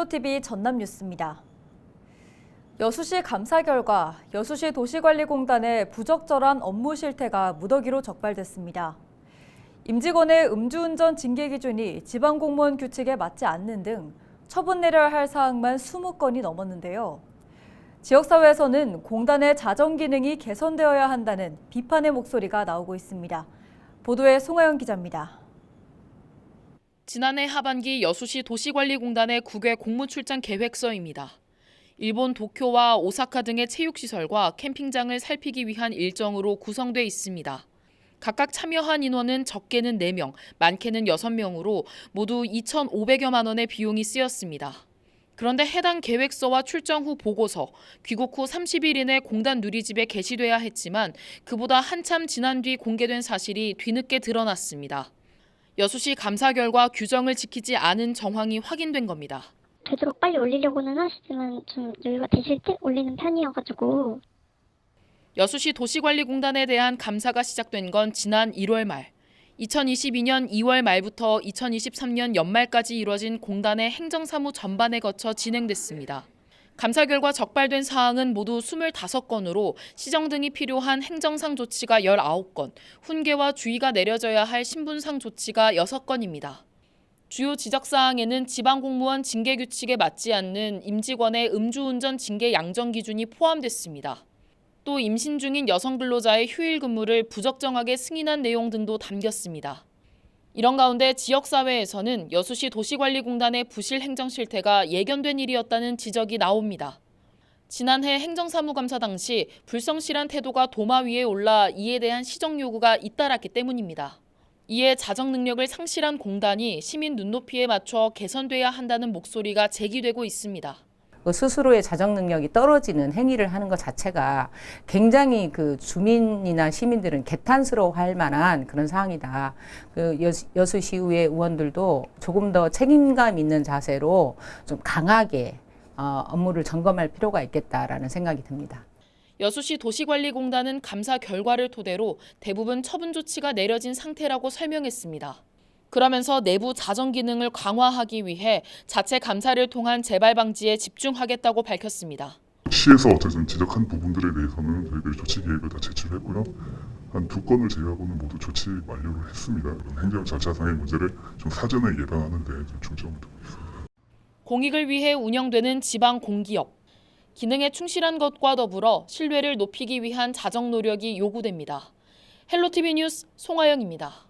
헬로티비 전남 뉴스입니다. 여수시 감사 결과 여수시 도시관리공단의 부적절한 업무 실태가 무더기로 적발됐습니다. 임직원의 음주운전 징계 기준이 지방공무원 규칙에 맞지 않는 등 처분 내려야 할 사항만 20건이 넘었는데요. 지역사회에서는 공단의 자정 기능이 개선되어야 한다는 비판의 목소리가 나오고 있습니다. 보도에 송하영 기자입니다. 지난해 하반기 여수시 도시관리공단의 국외 공무 출장 계획서입니다. 일본 도쿄와 오사카 등의 체육시설과 캠핑장을 살피기 위한 일정으로 구성돼 있습니다. 각각 참여한 인원은 적게는 4명, 많게는 6명으로 모두 2,500여만 원의 비용이 쓰였습니다. 그런데 해당 계획서와 출장 후 보고서, 귀국 후 30일 이내 공단 누리집에 게시돼야 했지만 그보다 한참 지난 뒤 공개된 사실이 뒤늦게 드러났습니다. 여수시 감사 결과 규정을 지키지 않은 정황이 확인된 겁니다. 되도록 빨리 올리려고는 하시지만 좀 여유가 되실 때 올리는 편이어가지고. 여수시 도시관리공단에 대한 감사가 시작된 건 지난 1월 말. 2022년 2월 말부터 2023년 연말까지 이뤄진 공단의 행정사무 전반에 거쳐 진행됐습니다. 감사 결과 적발된 사항은 모두 25건으로 시정 등이 필요한 행정상 조치가 19건, 훈계와 주의가 내려져야 할 신분상 조치가 6건입니다. 주요 지적사항에는 지방공무원 징계규칙에 맞지 않는 임직원의 음주운전 징계 양정 기준이 포함됐습니다. 또 임신 중인 여성 근로자의 휴일 근무를 부적정하게 승인한 내용 등도 담겼습니다. 이런 가운데 지역사회에서는 여수시 도시관리공단의 부실 행정 실태가 예견된 일이었다는 지적이 나옵니다. 지난해 행정사무감사 당시 불성실한 태도가 도마 위에 올라 이에 대한 시정 요구가 잇따랐기 때문입니다. 이에 자정 능력을 상실한 공단이 시민 눈높이에 맞춰 개선돼야 한다는 목소리가 제기되고 있습니다. 스스로의 자정 능력이 떨어지는 행위를 하는 것 자체가 굉장히 그 주민이나 시민들은 개탄스러워할 만한 그런 사항이다. 그 여수시의회 의원들도 조금 더 책임감 있는 자세로 좀 강하게 업무를 점검할 필요가 있겠다라는 생각이 듭니다. 여수시 도시관리공단은 감사 결과를 토대로 대부분 처분 조치가 내려진 상태라고 설명했습니다. 그러면서 내부 자정 기능을 강화하기 위해 자체 감사를 통한 재발 방지에 집중하겠다고 밝혔습니다. 시에서 어쨌든 지적한 부분들에 대해서는 저희들이 조치 계획을 다 제출했고요. 한 2건을 제외하고는 모두 조치 완료를 했습니다. 행정 절차상의 문제를 좀 사전에 예방하는 데 좀 중점을 두고 있습니다. 공익을 위해 운영되는 지방 공기업. 기능에 충실한 것과 더불어 신뢰를 높이기 위한 자정 노력이 요구됩니다. 헬로티비 뉴스 송하영입니다.